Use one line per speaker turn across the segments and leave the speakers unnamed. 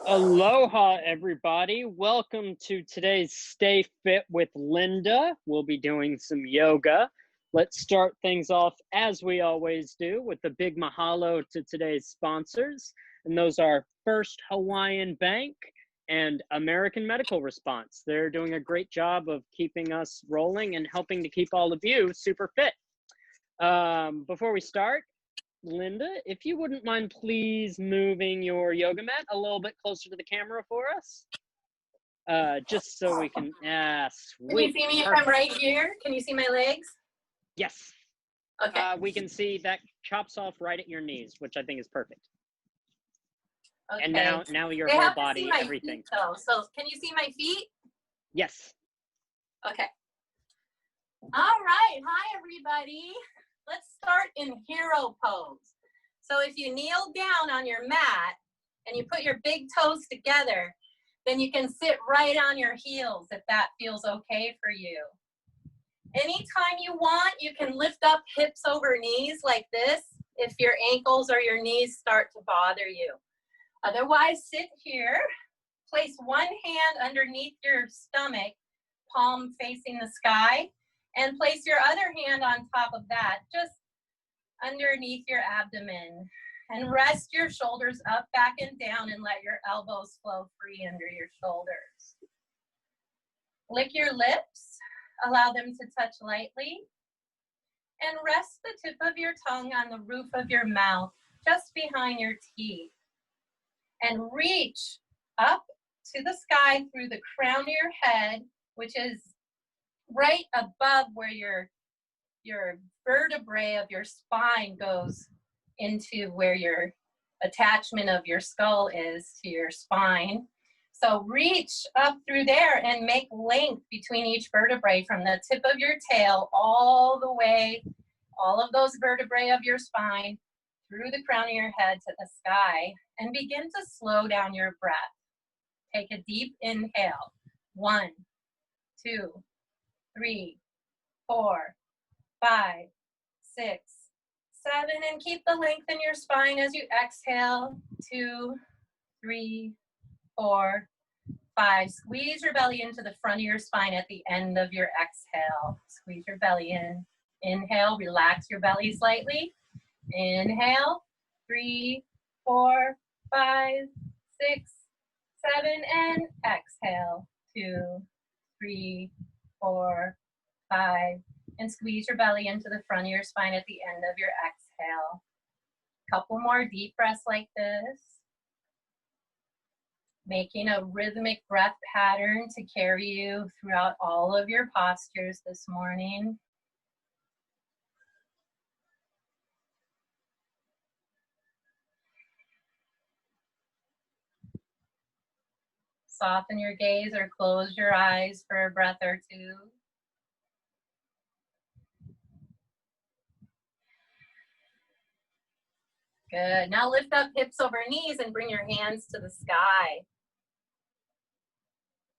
Aloha, everybody. Welcome to today's Stay Fit with Linda. We'll be doing some yoga. Let's start things off as we always do with a big mahalo to today's sponsors. And those are First Hawaiian Bank and American Medical Response. They're doing a great job of keeping us rolling and helping to keep all of you super fit. Before we start, Linda, if you wouldn't mind please moving your yoga mat a little bit closer to the camera for us. Just so we can, sweet.
Can you see me if I'm right here? Can you see my legs?
Yes.
Okay.
We can see that chops off right at your knees, which I think is perfect.
Okay.
And now your
they
whole
have
body,
to see my
everything.
Feet, though. So can you see my feet?
Yes.
Okay. All right. Hi, everybody. Let's start in hero pose. So if you kneel down on your mat and you put your big toes together, then you can sit right on your heels if that feels okay for you. Anytime you want, you can lift up hips over knees like this if your ankles or your knees start to bother you. Otherwise, sit here. Place one hand underneath your stomach, palm facing the sky, and place your other hand on top of that, just underneath your abdomen. And rest your shoulders up, back, and down, and let your elbows flow free under your shoulders. Lick your lips, allow them to touch lightly, and rest the tip of your tongue on the roof of your mouth, just behind your teeth. And reach up to the sky through the crown of your head, which is right above where your vertebrae of your spine goes into where your attachment of your skull is to your spine. So reach up through there and make length between each vertebrae from the tip of your tail all the way, all of those vertebrae of your spine through the crown of your head to the sky, and begin to slow down your breath. Take a deep inhale. 1, 2, 3, 4, 5, 6, 7, and keep the length in your spine as you exhale. 2, 3, 4, 5. Squeeze your belly into the front of your spine at the end of your exhale. Squeeze your belly in. Inhale, relax your belly slightly. Inhale, 3, 4, 5, 6, 7, and exhale. 2, 3, 4, 5, and squeeze your belly into the front of your spine at the end of your exhale. Couple more deep breaths like this. Making a rhythmic breath pattern to carry you throughout all of your postures this morning. Soften your gaze or close your eyes for a breath or two. Good. Now lift up hips over knees and bring your hands to the sky.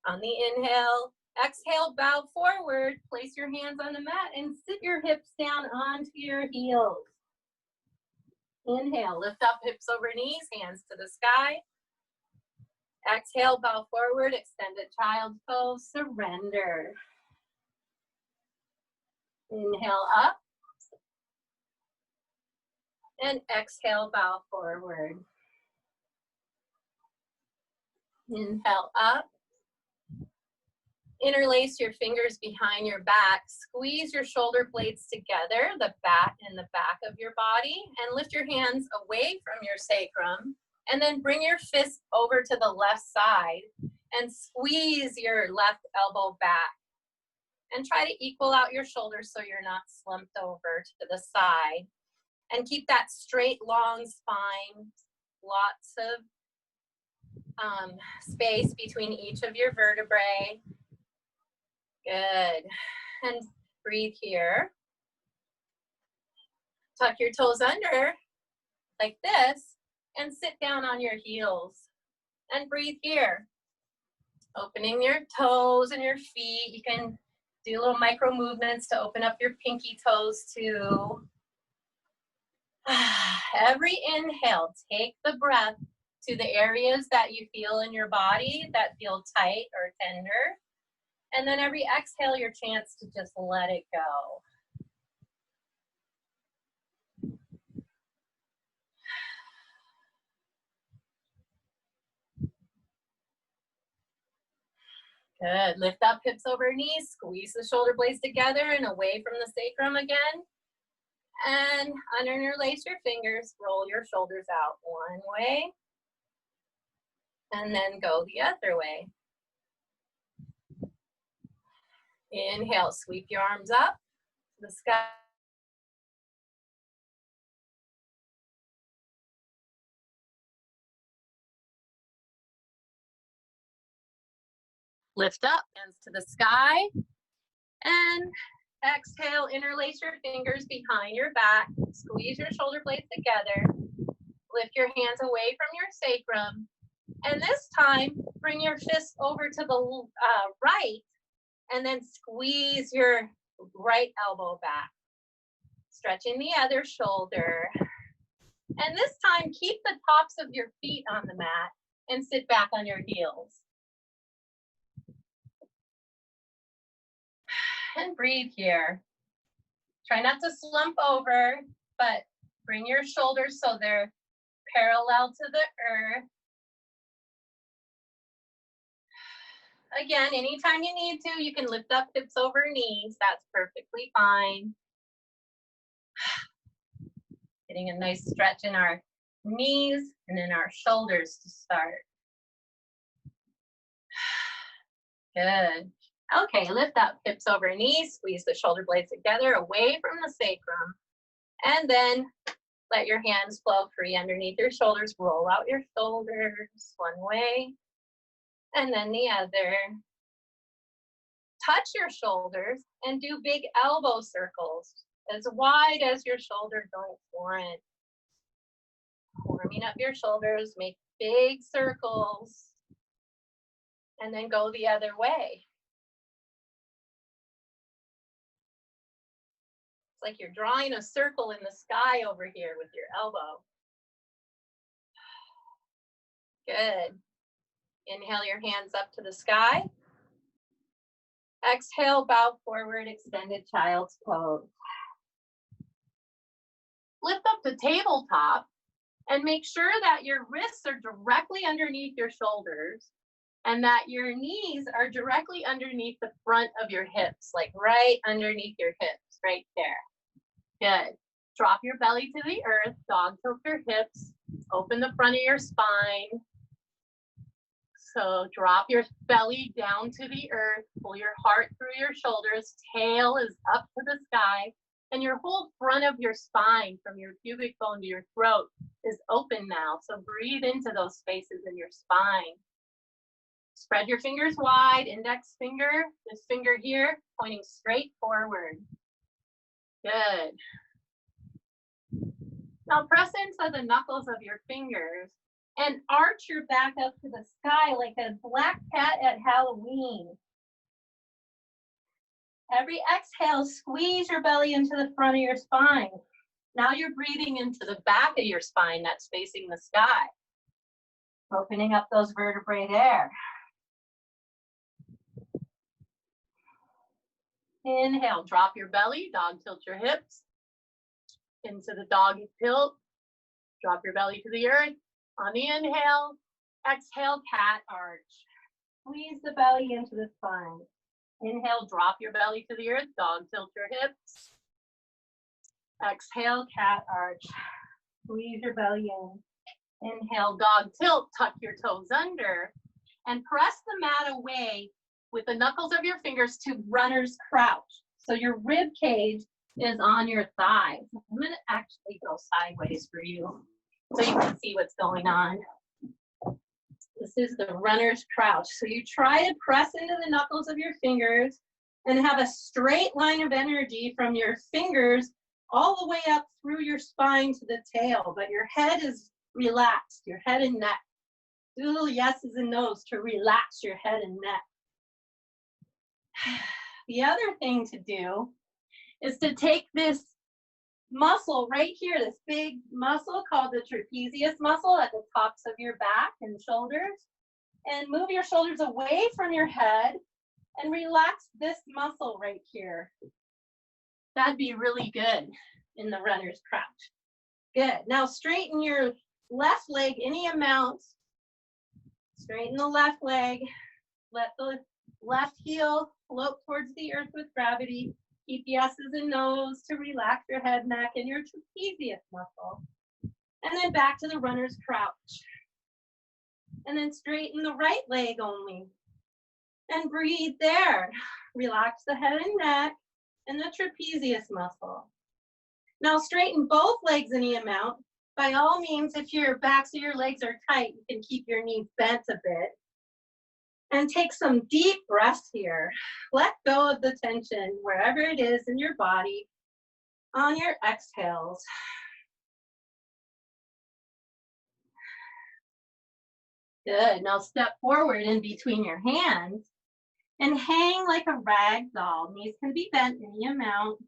On the inhale, exhale, bow forward, place your hands on the mat and sit your hips down onto your heels. Inhale, lift up hips over knees, hands to the sky. Exhale, bow forward, extended child's pose, surrender. Inhale up. And exhale, bow forward. Inhale up. Interlace your fingers behind your back. Squeeze your shoulder blades together, the back and the back of your body, and lift your hands away from your sacrum. And then bring your fist over to the left side and squeeze your left elbow back. And try to equal out your shoulders so you're not slumped over to the side. And keep that straight, long spine. Lots of space between each of your vertebrae. Good. And breathe here. Tuck your toes under like this and sit down on your heels. And breathe here. Opening your toes and your feet. You can do little micro movements to open up your pinky toes too. Every inhale, take the breath to the areas that you feel in your body that feel tight or tender. And then every exhale, your chance to just let it go. Good. Lift up, hips over knees. Squeeze the shoulder blades together and away from the sacrum again. And interlace your fingers. Roll your shoulders out one way. And then go the other way. Inhale, sweep your arms up to the sky. Lift up, hands to the sky. And exhale, interlace your fingers behind your back. Squeeze your shoulder blades together. Lift your hands away from your sacrum. And this time, bring your fists over to the right. And then squeeze your right elbow back. Stretching the other shoulder. And this time, keep the tops of your feet on the mat and sit back on your heels. And breathe here. Try not to slump over, but bring your shoulders so they're parallel to the earth. Again, anytime you need to, you can lift up hips over knees. That's perfectly fine. Getting a nice stretch in our knees and in our shoulders to start. Good. Okay, lift up, hips over knees, squeeze the shoulder blades together away from the sacrum. And then let your hands flow free underneath your shoulders. Roll out your shoulders one way and then the other. Touch your shoulders and do big elbow circles as wide as your shoulder joints warrant. Warming up your shoulders, make big circles, and then go the other way. It's like you're drawing a circle in the sky over here with your elbow. Good. Inhale your hands up to the sky. Exhale, bow forward, extended child's pose. Lift up to tabletop and make sure that your wrists are directly underneath your shoulders and that your knees are directly underneath the front of your hips, like right underneath your hips, right there. Good. Drop your belly to the earth, dog tilt your hips, open the front of your spine. So drop your belly down to the earth, pull your heart through your shoulders, tail is up to the sky, and your whole front of your spine from your pubic bone to your throat is open now. So breathe into those spaces in your spine. Spread your fingers wide, index finger, this finger here, pointing straight forward. Good. Now press into the knuckles of your fingers and arch your back up to the sky like a black cat at Halloween. Every exhale, squeeze your belly into the front of your spine. Now you're breathing into the back of your spine that's facing the sky. Opening up those vertebrae there. Inhale, drop your belly, dog tilt your hips. Into the doggy tilt. Drop your belly to the earth. On the inhale, exhale, cat arch. Squeeze the belly into the spine. Inhale, drop your belly to the earth, dog tilt your hips. Exhale, cat arch. Squeeze your belly in. Inhale, dog tilt, tuck your toes under, and press the mat away with the knuckles of your fingers to runner's crouch. So your rib cage is on your thighs. I'm gonna actually go sideways for you so you can see what's going on. This is the runner's crouch. So you try to press into the knuckles of your fingers and have a straight line of energy from your fingers all the way up through your spine to the tail, but your head is relaxed, your head and neck. Do little yeses and nos to relax your head and neck. The other thing to do is to take this muscle right here, this big muscle called the trapezius muscle at the tops of your back and shoulders. And move your shoulders away from your head and relax this muscle right here. That'd be really good in the runner's crouch. Good. Now straighten your left leg any amount. Straighten the left leg. Let the left heel float towards the earth with gravity. Keep yeses and nos to relax your head, neck, and your trapezius muscle. And then back to the runner's crouch. And then straighten the right leg only. And breathe there. Relax the head and neck and the trapezius muscle. Now straighten both legs any amount. By all means, if your backs of your legs are tight, you can keep your knees bent a bit. And take some deep breaths here. Let go of the tension wherever it is in your body on your exhales. Good. Now step forward in between your hands and hang like a rag doll. Knees can be bent any amount.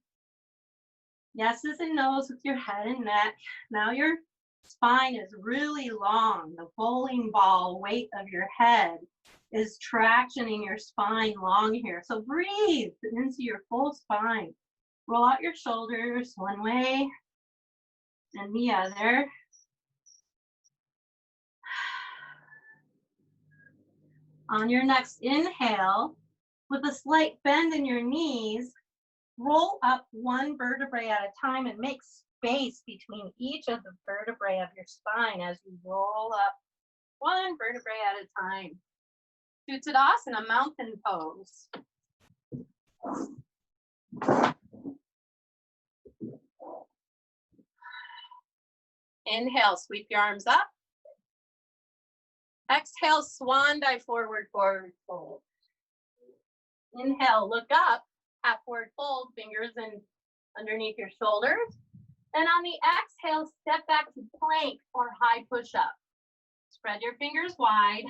Yeses and nos with your head and neck. Now your spine is really long. The bowling ball weight of your head is tractioning your spine long here. So breathe into your full spine. Roll out your shoulders one way and the other. On your next inhale, with a slight bend in your knees, roll up one vertebrae at a time and make space between each of the vertebrae of your spine as you roll up one vertebrae at a time. Uttanasana, mountain pose. Inhale, sweep your arms up. Exhale, swan dive forward, forward fold. Inhale, look up, at forward fold, fingers in underneath your shoulders. And on the exhale, step back to plank or high push-up. Spread your fingers wide.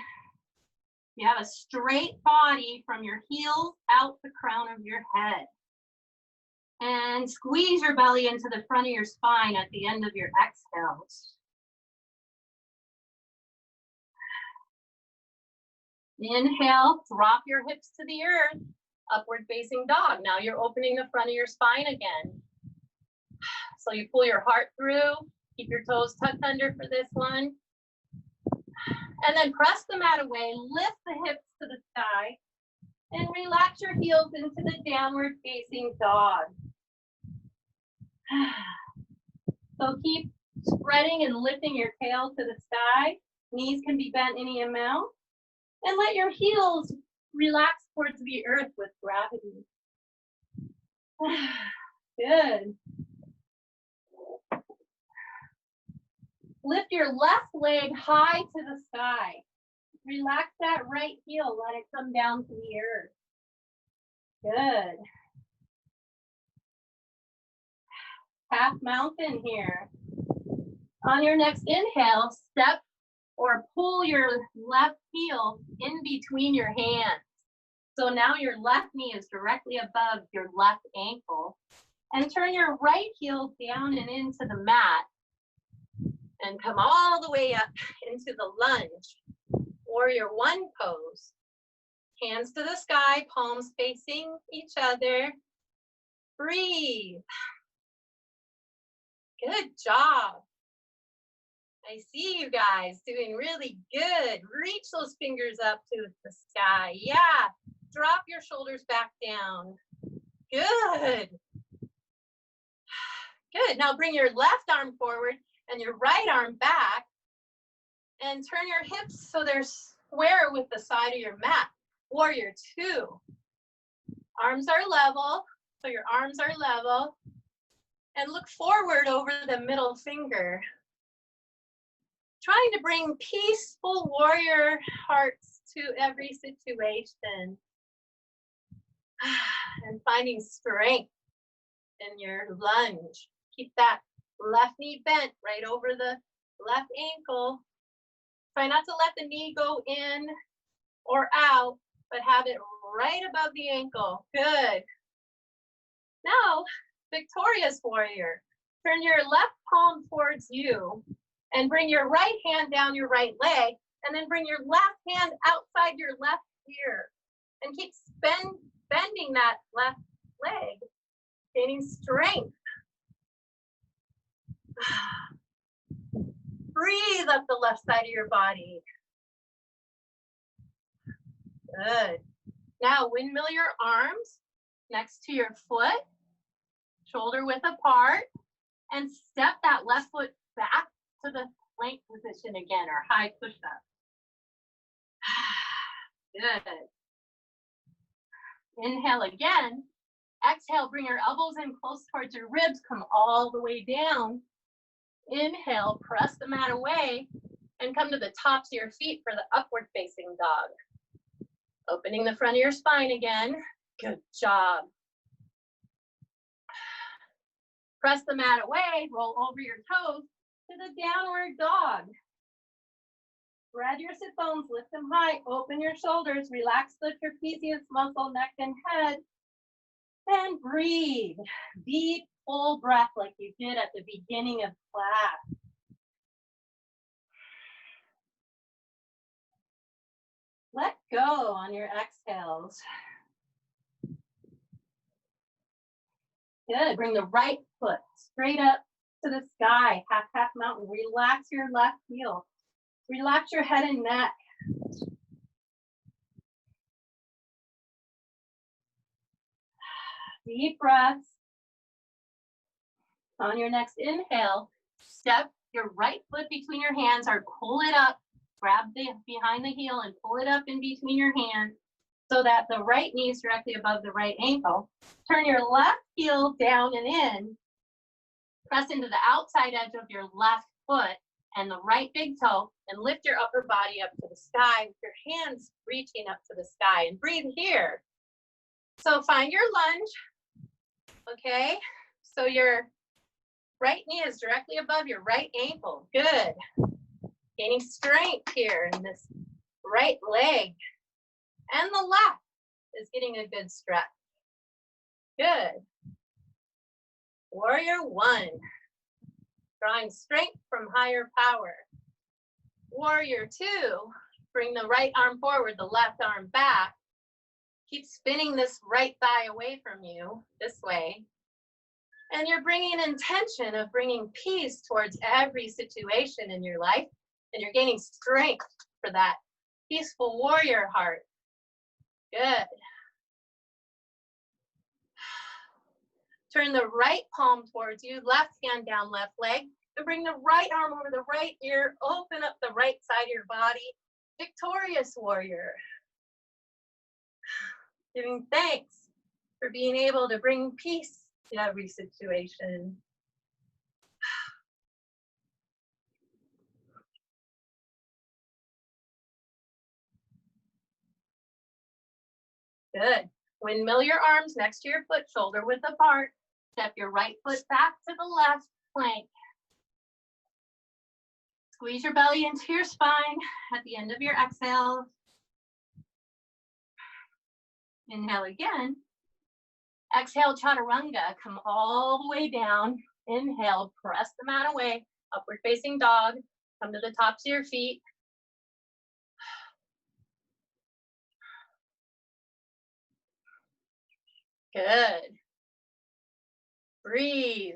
You have a straight body from your heels out the crown of your head. And squeeze your belly into the front of your spine at the end of your exhales. Inhale, drop your hips to the earth, upward facing dog. Now you're opening the front of your spine again. So you pull your heart through, keep your toes tucked under for this one. And then press the mat away, lift the hips to the sky, and relax your heels into the downward facing dog. So keep spreading and lifting your tail to the sky. Knees can be bent any amount. And let your heels relax towards the earth with gravity. Good. Lift your left leg high to the sky. Relax that right heel, let it come down to the earth. Good. Half mountain here. On your next inhale, step or pull your left heel in between your hands. So now your left knee is directly above your left ankle. And turn your right heel down and into the mat. And come all the way up into the lunge, warrior one pose. Hands to the sky, palms facing each other. Breathe. Good job. I see you guys doing really good. Reach those fingers up to the sky. Yeah. Drop your shoulders back down. Good. Good. Now bring your left arm forward and your right arm back. And turn your hips so they're square with the side of your mat. Warrior two. Arms are level. So your arms are level. And look forward over the middle finger. Trying to bring peaceful warrior hearts to every situation. And finding strength in your lunge. Keep that left knee bent right over the left ankle. Try not to let the knee go in or out, but have it right above the ankle. Good. Now, victorious warrior. Turn your left palm towards you and bring your right hand down your right leg, and then bring your left hand outside your left ear and keep bending that left leg, gaining strength. Breathe up the left side of your body. Good. Now windmill your arms next to your foot, shoulder width apart, and step that left foot back to the plank position again, or high push-up. Good. Inhale again. Exhale, bring your elbows in close towards your ribs, come all the way down. Inhale, press the mat away, and come to the tops of your feet for the upward facing dog. Opening the front of your spine again. Good job. Press the mat away, roll over your toes to the downward dog. Spread your sit bones, lift them high, open your shoulders, relax the trapezius muscle, neck and head, and breathe. Deep, full breath like you did at the beginning of class. Let go on your exhales. Good. Bring the right foot straight up to the sky, half mountain. Relax your left heel. Relax your head and neck. Deep breaths. On your next inhale, step your right foot between your hands or pull it up. Grab behind the heel and pull it up in between your hands so that the right knee is directly above the right ankle. Turn your left heel down and in. Press into the outside edge of your left foot and the right big toe, and lift your upper body up to the sky with your hands reaching up to the sky, and breathe here. So find your lunge, okay? So your right knee is directly above your right ankle. Good. Gaining strength here in this right leg. And the left is getting a good stretch. Good. Warrior one. Drawing strength from higher power. Warrior two. Bring the right arm forward, the left arm back. Keep spinning this right thigh away from you, this way. And you're bringing intention of bringing peace towards every situation in your life. And you're gaining strength for that peaceful warrior heart. Good. Turn the right palm towards you, left hand down left leg, and bring the right arm over the right ear. Open up the right side of your body. Victorious warrior. Giving thanks for being able to bring peace to every situation. Good. Windmill your arms next to your foot, shoulder width apart. Step your right foot back to the left plank. Squeeze your belly into your spine at the end of your exhale. Inhale again. Exhale, chaturanga. Come all the way down. Inhale, press the mat away. Upward facing dog. Come to the tops of your feet. Good. Breathe.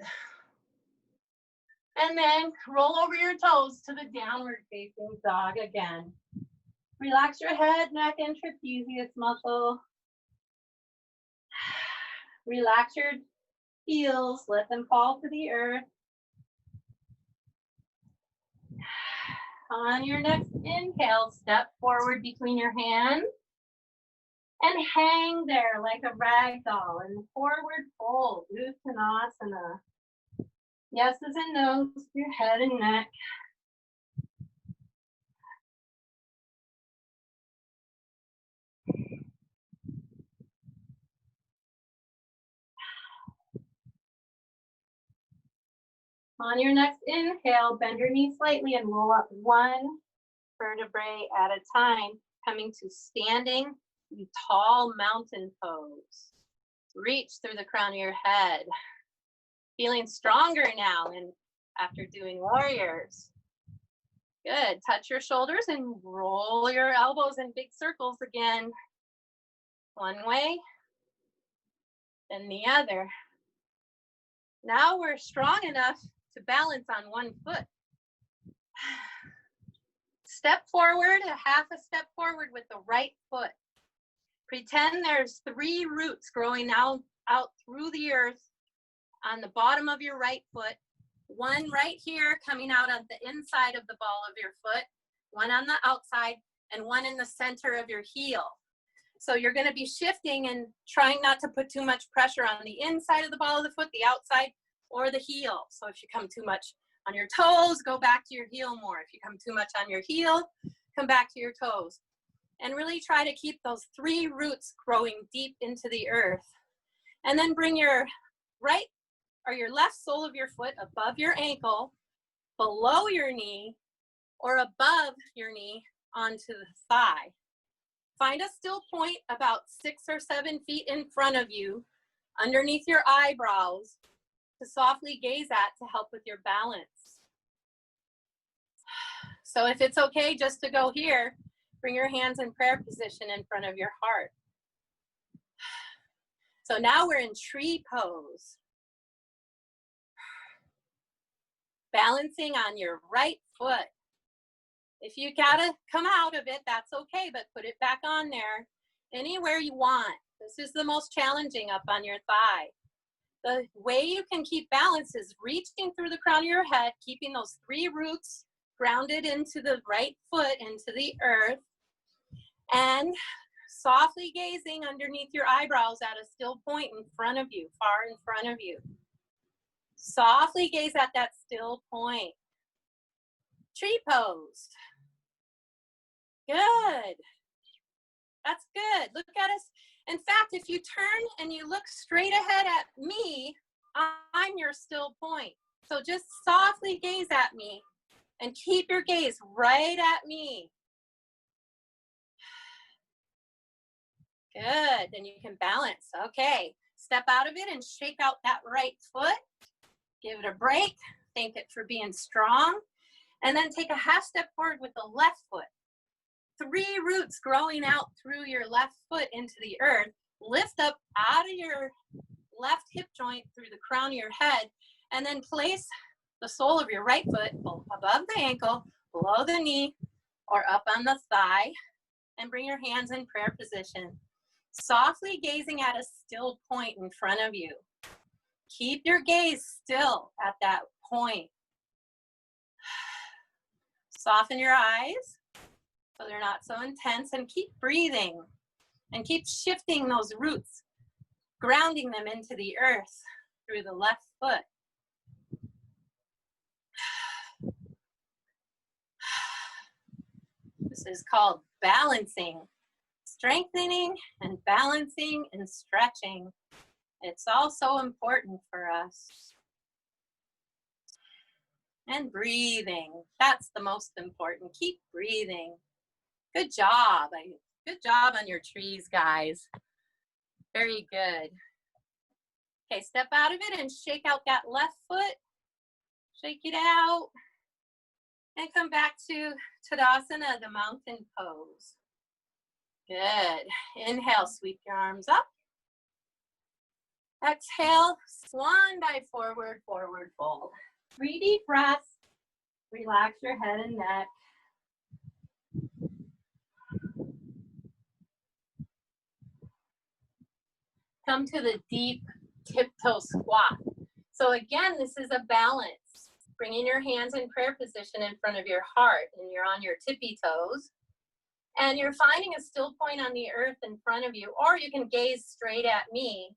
And then roll over your toes to the downward facing dog again. Relax your head, neck, and trapezius muscle. Relax your heels, let them fall to the earth. On your next inhale, step forward between your hands and hang there like a rag doll in forward fold, Uttanasana. Yeses and nos, your head and neck. On your next inhale, bend your knees slightly and roll up one vertebrae at a time, coming to standing tall mountain pose. Reach through the crown of your head. Feeling stronger now and after doing warriors. Good. Touch your shoulders and roll your elbows in big circles again. One way, then the other. Now we're strong enough to balance on one foot. Step forward, a half a step forward with the right foot. Pretend there's 3 roots growing out through the earth on the bottom of your right foot. One right here coming out on the inside of the ball of your foot, one on the outside, and one in the center of your heel. So you're going to be shifting and trying not to put too much pressure on the inside of the ball of the foot, the outside, or the heel. So if you come too much on your toes, go back to your heel more. If you come too much on your heel, come back to your toes. And really try to keep those 3 roots growing deep into the earth. And then bring your right or your left sole of your foot above your ankle, below your knee, or above your knee onto the thigh. Find a still point about 6 or 7 feet in front of you, underneath your eyebrows, to softly gaze at to help with your balance. So if it's okay just to go here, bring your hands in prayer position in front of your heart. So now we're in tree pose. Balancing on your right foot. If you gotta come out of it, that's okay, but put it back on there anywhere you want. This is the most challenging up on your thigh. The way you can keep balance is reaching through the crown of your head, keeping those 3 roots grounded into the right foot, into the earth, and softly gazing underneath your eyebrows at a still point in front of you, far in front of you. Softly gaze at that still point. Tree pose. Good. That's good. Look at us. In fact, if you turn and you look straight ahead at me, I'm your still point. So just softly gaze at me and keep your gaze right at me. Good. Then you can balance. Okay. Step out of it and shake out that right foot. Give it a break. Thank it for being strong. And then take a half step forward with the left foot. 3 roots growing out through your left foot into the earth. Lift up out of your left hip joint through the crown of your head. And then place the sole of your right foot above the ankle, below the knee, or up on the thigh. And bring your hands in prayer position. Softly gazing at a still point in front of you. Keep your gaze still at that point. Soften your eyes so they're not so intense, and keep breathing and keep shifting those roots, grounding them into the earth through the left foot. This is called balancing, strengthening and balancing and stretching. It's also important for us. And breathing, that's the most important. Keep breathing. Good job. Good job on your trees, guys. Very good. Okay, step out of it and shake out that left foot. Shake it out. And come back to Tadasana, the mountain pose. Good. Inhale, sweep your arms up. Exhale, swan dive forward, forward fold. 3 deep breaths. Relax your head and neck. Come to the deep tiptoe squat. So again, this is a balance. Bringing your hands in prayer position in front of your heart, and you're on your tippy toes. And you're finding a still point on the earth in front of you, or you can gaze straight at me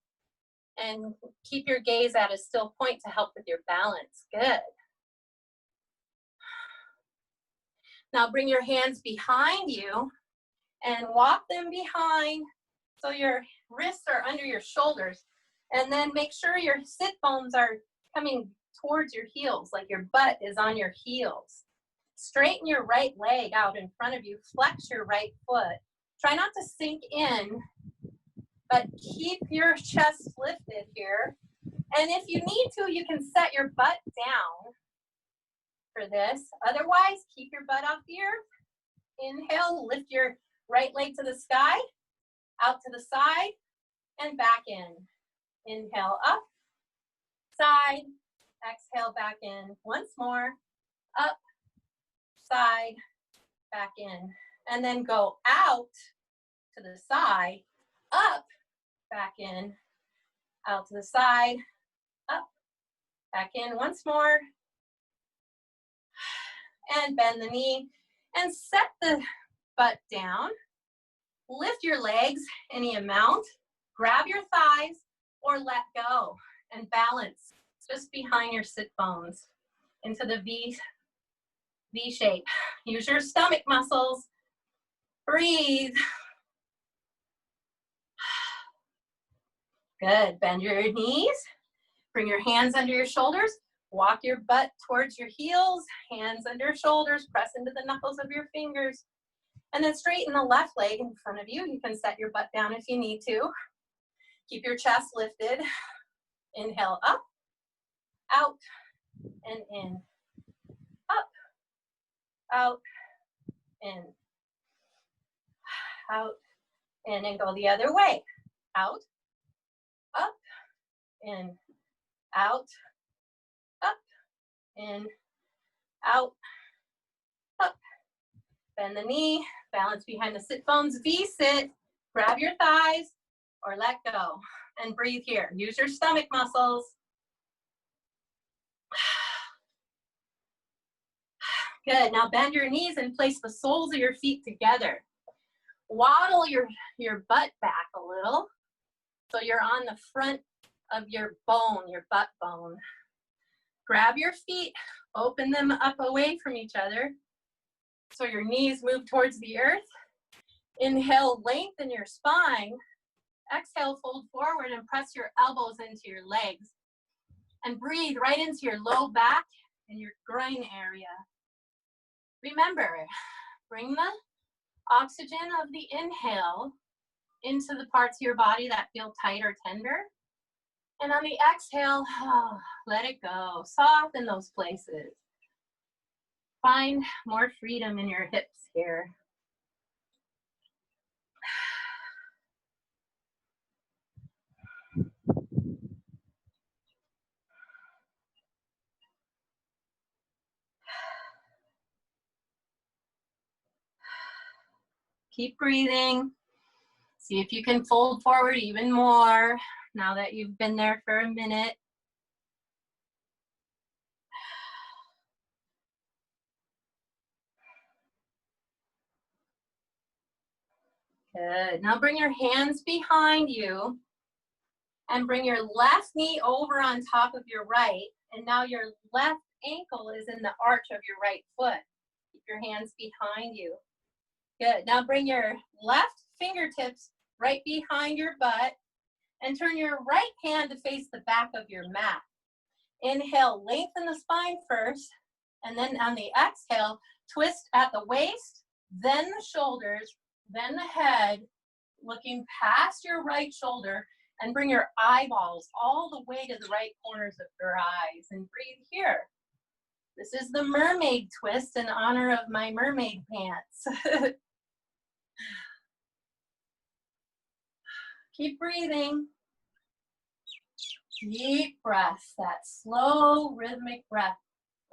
and keep your gaze at a still point to help with your balance. Good. Now bring your hands behind you and walk them behind so your wrists are under your shoulders. And then make sure your sit bones are coming towards your heels, like your butt is on your heels. Straighten your right leg out in front of you. Flex your right foot. Try not to sink in, but keep your chest lifted here And if you need to, you can set your butt down for this. Otherwise, keep your butt off the earth. Inhale, lift your right leg to the sky, out to the side, and back in. Inhale up, side, exhale back in. Once more, up, side, back in. And then go out to the side, up, back in, out to the side, up, back in. Once more. And bend the knee and set the butt down. Lift your legs any amount. Grab your thighs or let go and balance just behind your sit bones into the V shape. Use your stomach muscles. Breathe. Good. Bend your knees. Bring your hands under your shoulders. Walk your butt towards your heels. Hands under your shoulders. Press into the knuckles of your fingers. And then straighten the left leg in front of you. You can set your butt down if you need to. Keep your chest lifted. Inhale up, out, and in. Up, out, in. Out, in, and go the other way. Out, up, in, out, up, in, out, up. Bend the knee, balance behind the sit bones, V-sit. Grab your thighs or let go. And breathe here. Use your stomach muscles. Good. Now bend your knees and place the soles of your feet together. Waddle your butt back a little so you're on the front of your bone, your butt bone. Grab your feet, open them up away from each other so your knees move towards the earth. Inhale, lengthen your spine. Exhale, fold forward and press your elbows into your legs. And breathe right into your low back and your groin area. Remember, bring the oxygen of the inhale into the parts of your body that feel tight or tender. And on the exhale, let it go. Soften those places. Find more freedom in your hips here. Keep breathing. See if you can fold forward even more now that you've been there for a minute. Good. Now bring your hands behind you and bring your left knee over on top of your right. And now your left ankle is in the arch of your right foot. Keep your hands behind you. Good. Now bring your left fingertips right behind your butt and turn your right hand to face the back of your mat. Inhale, lengthen the spine first, and then on the exhale, twist at the waist, then the shoulders, then the head, looking past your right shoulder, and bring your eyeballs all the way to the right corners of your eyes, and breathe here. This is the mermaid twist in honor of my mermaid pants. Keep breathing. Deep breath, that slow rhythmic breath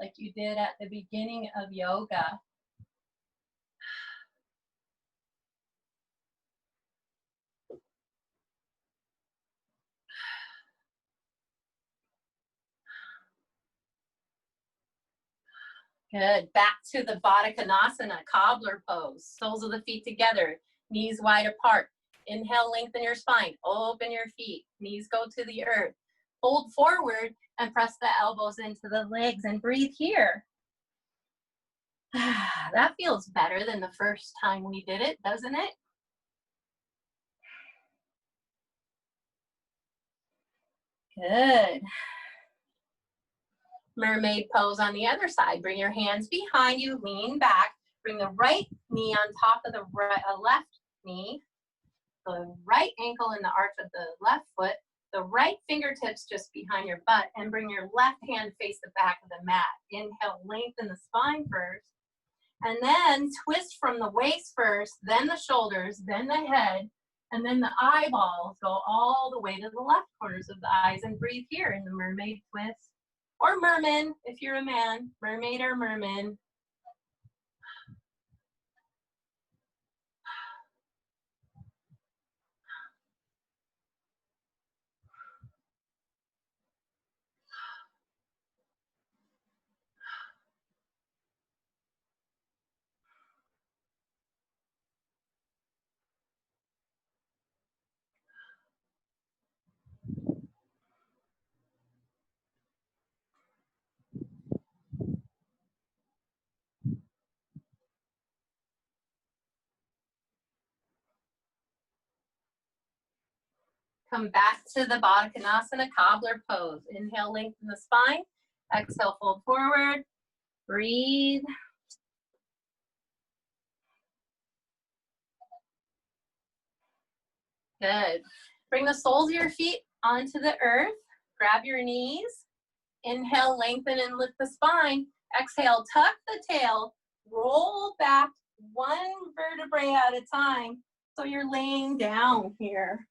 like you did at the beginning of yoga. Good. Back to the Baddha Konasana, cobbler pose. Soles of the feet together, knees wide apart. Inhale, lengthen your spine. Open your feet. Knees go to the earth. Fold forward and press the elbows into the legs and breathe here. That feels better than the first time we did it, doesn't it? Good. Mermaid pose on the other side. Bring your hands behind you, lean back. Bring the right knee on top of the left knee. The right ankle in the arch of the left foot. the right fingertips just behind your butt and bring your left hand face the back of the mat. Inhale, lengthen the spine first. And then twist from the waist first, then the shoulders, then the head, and then the eyeballs go all the way to the left corners of the eyes, and breathe here in the mermaid twist. Or merman, if you're a man, mermaid or merman. Come back to the Baddha Konasana cobbler pose. Inhale, lengthen the spine. Exhale, fold forward. Breathe. Good. Bring the soles of your feet onto the earth. Grab your knees. Inhale, lengthen and lift the spine. Exhale, tuck the tail. Roll back one vertebrae at a time. So you're laying down here.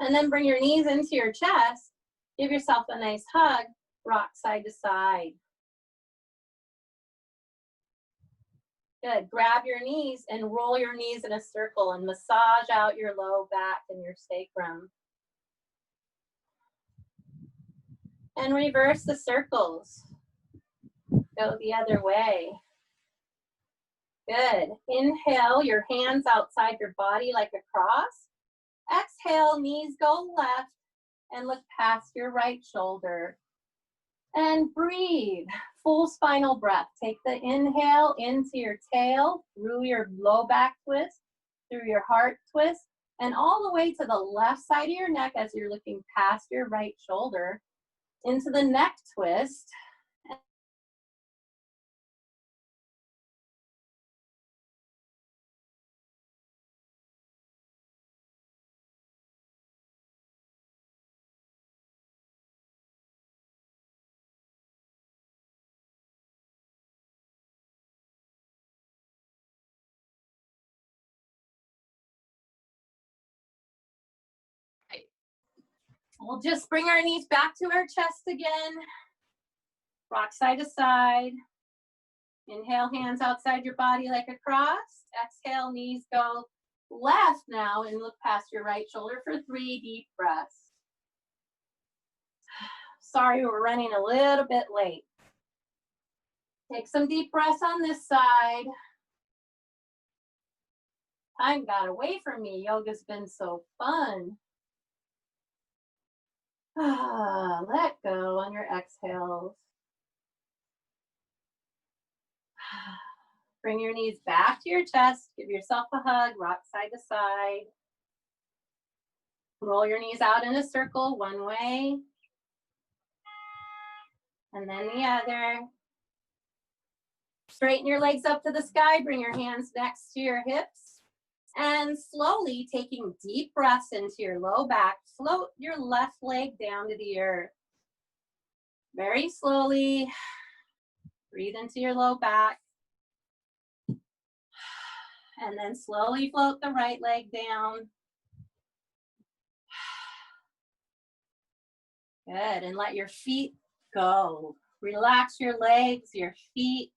And then bring your knees into your chest. Give yourself a nice hug. Rock side to side. Good. Grab your knees and roll your knees in a circle and massage out your low back and your sacrum. And reverse the circles. Go the other way. Good. Inhale, your hands outside your body like a cross. Exhale, knees go left and look past your right shoulder. And breathe. Full spinal breath. Take the inhale into your tail, through your low back twist, through your heart twist, and all the way to the left side of your neck as you're looking past your right shoulder into the neck twist. We'll just bring our knees back to our chest again. Rock side to side. Inhale, hands outside your body like a cross. Exhale, knees go left now and look past your right shoulder for 3 deep breaths. Sorry, we're running a little bit late. Take some deep breaths on this side. Time got away from me. Yoga's been so fun. Let go on your exhales. Bring your knees back to your chest. Give yourself a hug. Rock side to side. Roll your knees out in a circle one way. And then the other. Straighten your legs up to the sky. Bring your hands next to your hips. And slowly taking deep breaths into your low back, float your left leg down to the earth. Very slowly. Breathe into your low back. And then slowly float the right leg down. Good, and let your feet go. Relax your legs, your feet.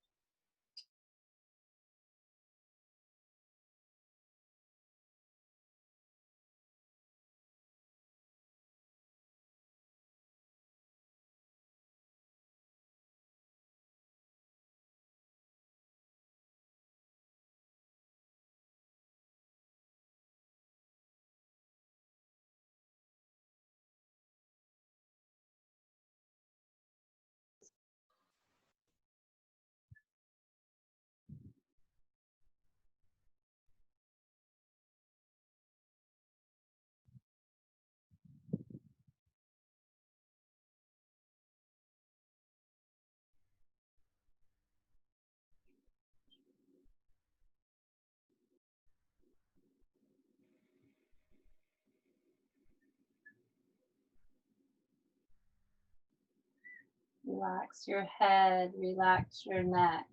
Relax your head, relax your neck.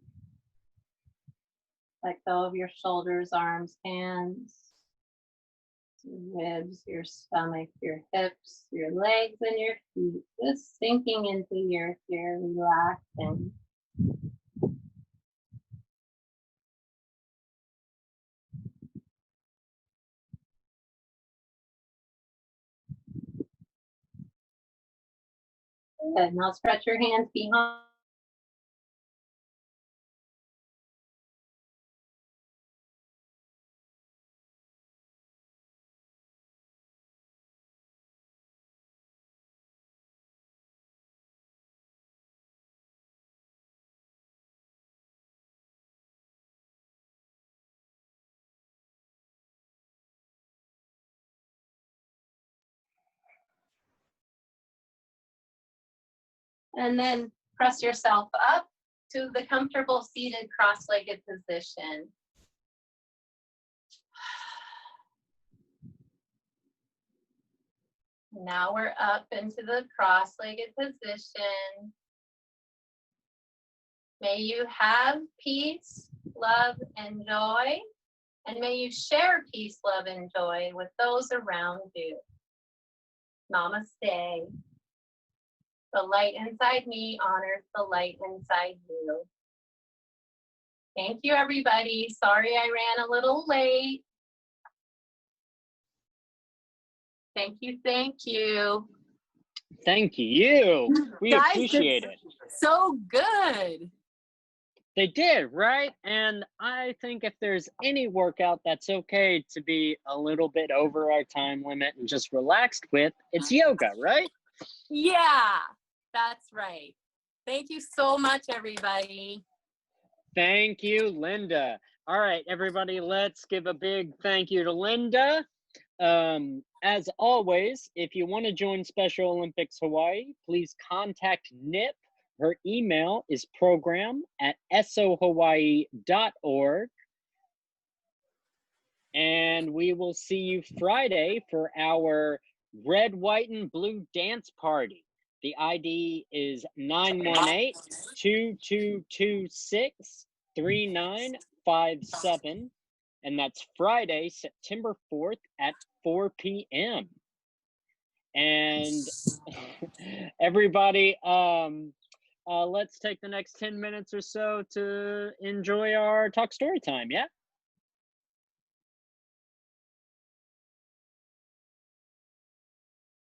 Let go of your shoulders, arms, hands, your ribs, your stomach, your hips, your legs, and your feet. Just sinking into your here, relaxing. Good. Now stretch your hands behind. And then press yourself up to the comfortable seated cross-legged position. Now we're up into the cross-legged position. May you have peace, love, and joy. And may you share peace, love, and joy with those around you. Namaste. The light inside me honors the light inside you. Thank you, everybody. Sorry I ran a little late. Thank you, thank you.
Thank you. We
Guys,
appreciate it.
So good.
They did, right? And I think if there's any workout that's okay to be a little bit over our time limit and just relaxed with, it's yoga, right?
Yeah, that's right. Thank you so much, everybody.
Thank you, Linda. All right, everybody, let's give a big thank you to Linda. As always, if you want to join Special Olympics Hawaii, please contact NIP. Her email is program@sohawaii.org. And we will see you Friday for our red, white, and blue dance party. The ID is 918-2226-3957. And that's Friday, September 4th at 4 p.m. And everybody, let's take the next 10 minutes or so to enjoy our talk story time, yeah?